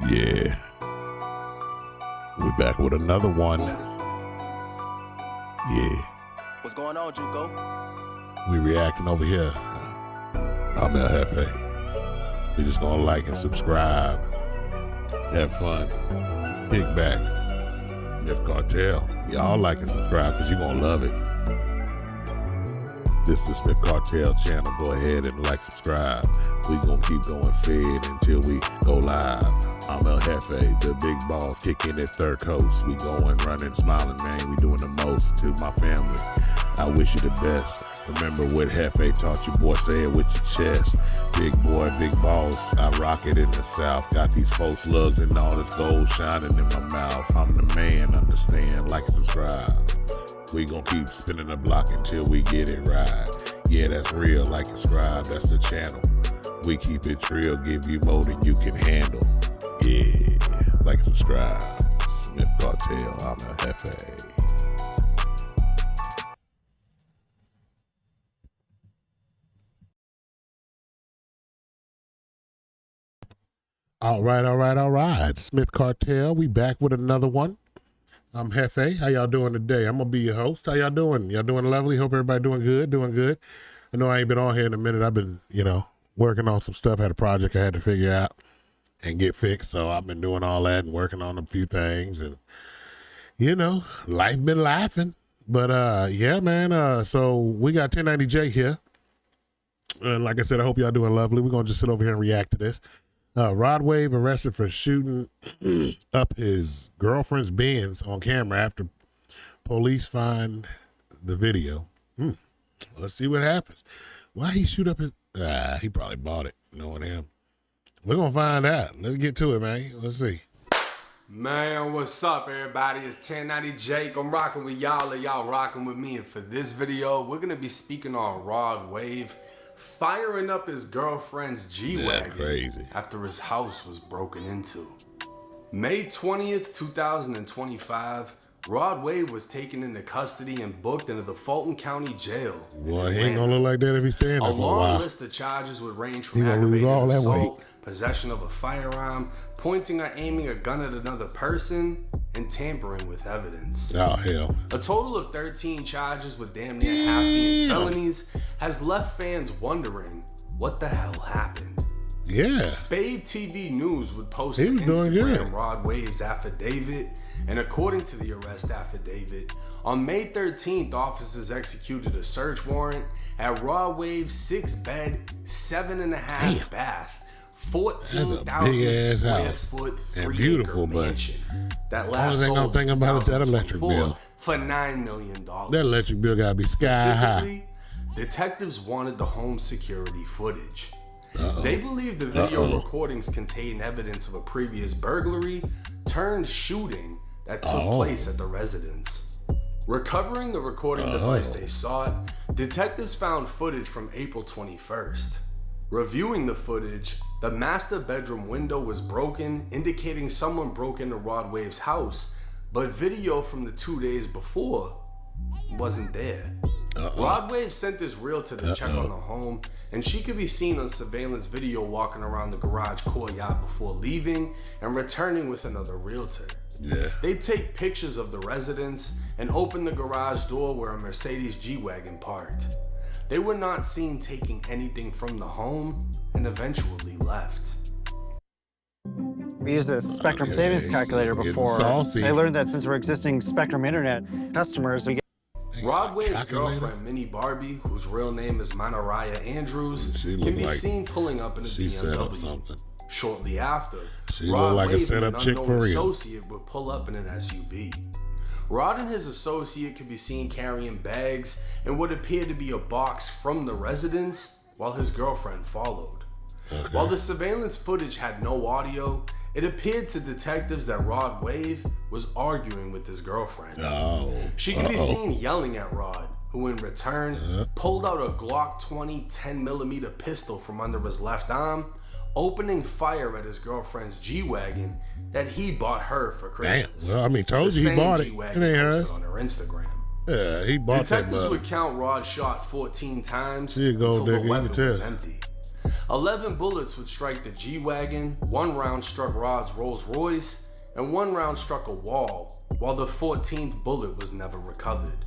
Yeah. We back with another one. Yeah. What's going on, Juco? We reacting over here. I'm El Jefe. We just gonna like and subscribe. Have fun. Kick back. Smith Cartel. Y'all like and subscribe because you're gonna love it. This is the Smith Cartel channel. Go ahead and like, subscribe. We gonna keep going fed until we go live. I'm El Jefe, the big boss, kicking at Third Coast. We going, running, smiling, man. We doing the most to my family. I wish you the best. Remember what Jefe taught you, boy. Say it with your chest. Big boy, big boss. I rock it in the South. Got these folks slugs and all this gold shining in my mouth. I'm the man, understand, like and subscribe. We gon' keep spinning the block until we get it right. Yeah, that's real, like and subscribe, that's the channel. We keep it real, give you more than you can handle. Yeah, like and subscribe. Smith Cartel, I'm El Jefe. All right. Smith Cartel, we back with another one. I'm Jefe. How y'all doing today? I'm gonna be your host. How y'all doing? Y'all doing lovely? Hope everybody doing good. I know I ain't been on here in a minute. I've been, working on some stuff. Had a project I had to figure out and get fixed. So I've been doing all that and working on a few things, and life been laughing. But yeah, man. So we got 1090J here. And like I said, I hope y'all doing lovely. We're gonna just sit over here and react to this. Rod Wave arrested for shooting up his girlfriend's Benz on camera after police find the video. Let's see what happens. Why he shoot up his... he probably bought it, knowing him. We're going to find out. Let's get to it, man. Let's see. Man, what's up, everybody? It's 1090 Jake. I'm rocking with y'all, and y'all rocking with me. And for this video, we're going to be speaking on Rod Wave firing up his girlfriend's G-Wagon after his house was broken into. May 20th, 2025, Rod Wave was taken into custody and booked into the Fulton County Jail. Boy, he ain't gonna look like that if he's staying there for a while. A long list of charges would range from aggravated assault, possession of a firearm, pointing or aiming a gun at another person, and tampering with evidence. Oh, hell. A total of 13 charges with damn near half being felonies has left fans wondering what the hell happened. Yeah. Spade TV News would post an Instagram Rod Wave's affidavit, and according to the arrest affidavit, on May 13th, officers executed a search warrant at Rod Wave's 6-bed, 7.5 bath, 14,000 square foot, 3-acre mansion. That last sold in 2024 for $9 million. That electric bill gotta be sky high. Detectives wanted the home security footage. They believe the video recordings contain evidence of a previous burglary turned shooting that took place at the residence. Recovering the recording device they sought, detectives found footage from April 21st. Reviewing the footage, the master bedroom window was broken, indicating someone broke into Rod Wave's house, but video from the 2 days before wasn't there. Rod Wave sent his realtor to check on the home, and she could be seen on surveillance video walking around the garage courtyard before leaving and returning with another realtor. They take pictures of the residence and open the garage door where a Mercedes G-Wagon parked. They were not seen taking anything from the home and eventually left. We used the Spectrum savings calculator before. I learned that since we're existing Spectrum Internet customers, we get... Rod Wave's girlfriend, Minnie Barbie, whose real name is Manariah Andrews, can be seen pulling up in a BMW. Shortly after, Rod Wave and an unknown associate would pull up in an SUV. Rod and his associate could be seen carrying bags and what appeared to be a box from the residence while his girlfriend followed. While the surveillance footage had no audio, it appeared to detectives that Rod Wave was arguing with his girlfriend. She could be seen yelling at Rod, who in return pulled out a Glock 20 10mm pistol from under his left arm, opening fire at his girlfriend's G-Wagon that he bought her for Christmas. Damn. Well, I mean, told you he bought it. It ain't hers. On her Instagram. Yeah, he bought that. Detectives would count Rod shot 14 times until the weapon was empty. 11 bullets would strike the G-Wagon, 1 round struck Rod's Rolls Royce, and 1 round struck a wall, while the 14th bullet was never recovered.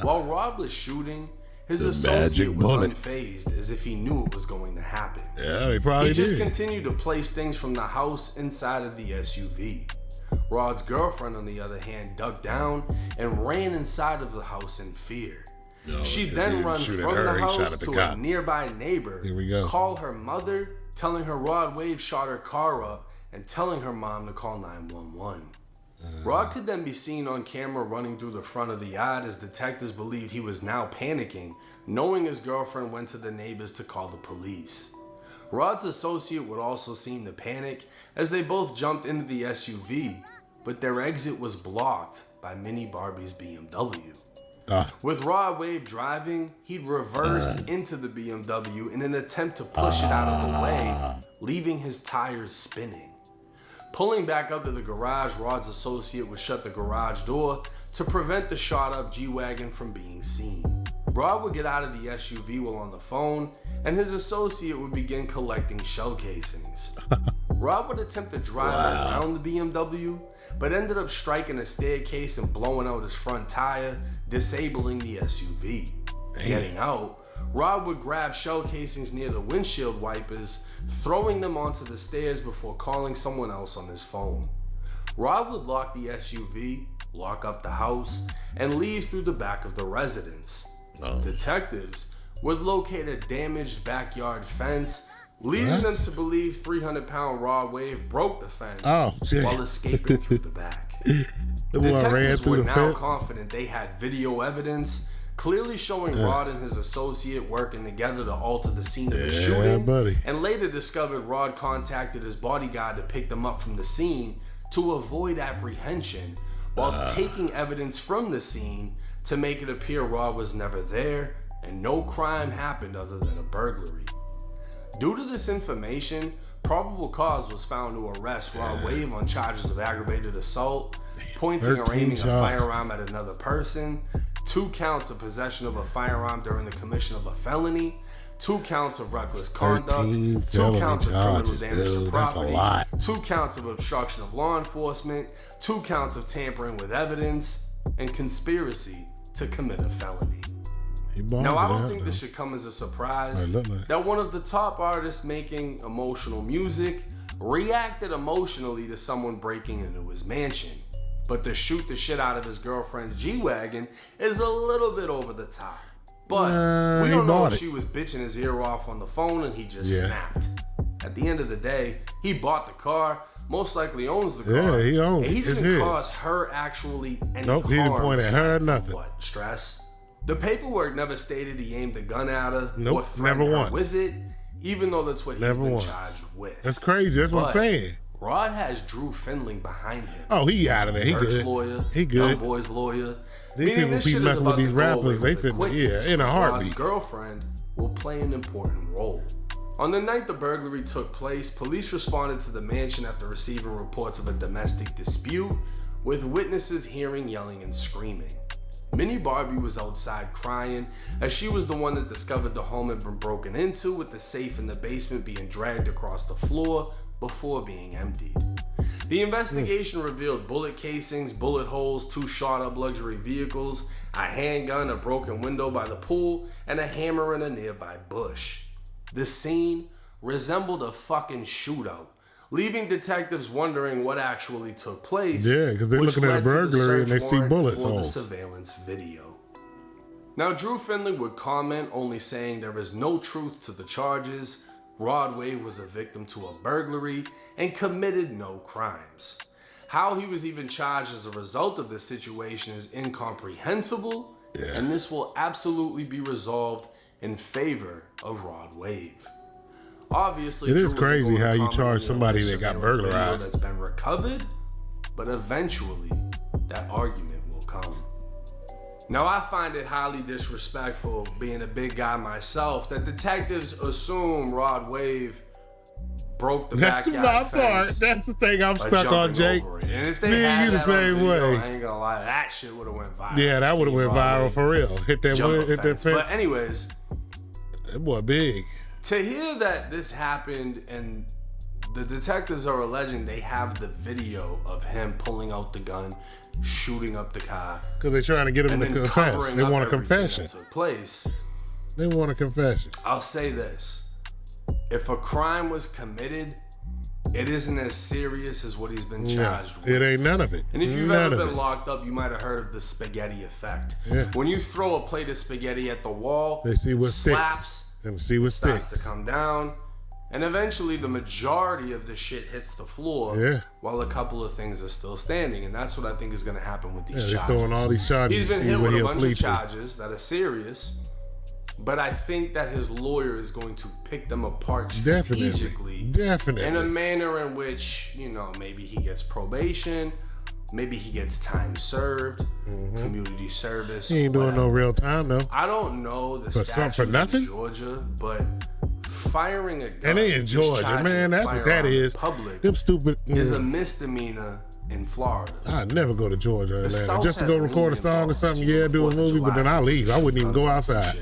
While Rod was shooting, his associate was unfazed, as if he knew it was going to happen. Yeah, he probably did. He just continued to place things from the house inside of the SUV. Rod's girlfriend, on the other hand, ducked down and ran inside of the house in fear. She then runs from the house to a nearby neighbor, called her mother, telling her Rod Wave shot her car up, and telling her mom to call 911. Rod could then be seen on camera running through the front of the yard, as detectives believed he was now panicking, knowing his girlfriend went to the neighbors to call the police. Rod's associate would also seem to panic as they both jumped into the SUV, but their exit was blocked by Mini Barbie's BMW. With Rod Wave driving, he'd reverse into the BMW in an attempt to push it out of the way, leaving his tires spinning. Pulling back up to the garage, Rod's associate would shut the garage door to prevent the shot-up G-Wagon from being seen. Rod would get out of the SUV while on the phone, and his associate would begin collecting shell casings. Rod would attempt to drive around the BMW, but ended up striking a staircase and blowing out his front tire, disabling the SUV. Getting out, Rod would grab shell casings near the windshield wipers, throwing them onto the stairs before calling someone else on his phone. Rod would lock the SUV, lock up the house, and leave through the back of the residence. Detectives would locate a damaged backyard fence, leading them to believe 300-pound Rod Wave broke the fence while escaping through the back. Detectives were now confident they had video evidence clearly showing Rod and his associate working together to alter the scene of the shooting, and later discovered Rod contacted his bodyguard to pick them up from the scene to avoid apprehension, while taking evidence from the scene to make it appear Rod was never there and no crime happened other than a burglary. Due to this information, probable cause was found to arrest Rod Wave on charges of aggravated assault, pointing or aiming a firearm at another person, 2 counts of possession of a firearm during the commission of a felony, 2 counts of reckless conduct, 2 counts of criminal damage to property, 2 counts of obstruction of law enforcement, 2 counts of tampering with evidence, and conspiracy to commit a felony. Now, I don't think this should come as a surprise that one of the top artists making emotional music reacted emotionally to someone breaking into his mansion. But to shoot the shit out of his girlfriend's G-Wagon is a little bit over the top. But we don't know if she was bitching his ear off on the phone and he just snapped. At the end of the day, he bought the car, most likely owns the car. Yeah, he owns it. And he didn't cause her actually any harm. He didn't point at her or nothing. What, stress? The paperwork never stated he aimed a gun at her or threatened never her once. with it, even though that's what he's been charged with. That's crazy. That's what I'm saying. Rod has Drew Findling behind him. Oh, he out of there. He good. Lawyer, he good. Young Boy's lawyer. These people be messing with these rappers. They fit in a heartbeat. Rod's girlfriend will play an important role. On the night the burglary took place, police responded to the mansion after receiving reports of a domestic dispute, with witnesses hearing yelling and screaming. Mini Barbie was outside crying, as she was the one that discovered the home had been broken into, with the safe in the basement being dragged across the floor before being emptied. The investigation revealed bullet casings, bullet holes, 2 shot-up luxury vehicles, a handgun, a broken window by the pool, and a hammer in a nearby bush. The scene resembled a fucking shootout, leaving detectives wondering what actually took place. Yeah, because they're looking at a burglary and they see bullet holes. The surveillance video. Now, Drew Findling would comment, only saying there is no truth to the charges. Rod Wave was a victim to a burglary and committed no crimes. How he was even charged as a result of this situation is incomprehensible, and this will absolutely be resolved in favor of Rod Wave. Obviously, it is crazy how you charge somebody that got burglarized. That's been recovered, but eventually that argument will come. Now, I find it highly disrespectful, being a big guy myself, that detectives assume Rod Wave broke the backyard fence. That's the thing I'm stuck on, Jake. And if they had you the same way. I ain't gonna lie, that shit would have went viral. Yeah, that would have went viral for real. Hit that fence. But anyways, that boy big. To hear that this happened and the detectives are alleging they have the video of him pulling out the gun, shooting up the car. Because they're trying to get him to confess. They want a confession. That took place. They want a confession. I'll say this. If a crime was committed, it isn't as serious as what he's been charged with. It ain't none of it. And if you've ever been locked up, you might have heard of the spaghetti effect. Yeah. When you throw a plate of spaghetti at the wall, they see what slaps, sticks. And see what starts sticks. to come down. And eventually the majority of the shit hits the floor while a couple of things are still standing. And that's what I think is going to happen with these charges. They're throwing all these charges. He's been hit with a bunch of charges that are serious. But I think that his lawyer is going to pick them apart strategically. Definitely. In a manner in which, you know, maybe he gets probation. Maybe he gets time served, community service. He ain't doing no real time, though. I don't know the statutes in Georgia, but firing a gun, and they in Georgia, man. That's what that is. Public them stupid is a misdemeanor in Florida. I never go to Georgia, Atlanta, just to go record a song or something. Yeah, do a movie, but then I leave. I wouldn't even go outside.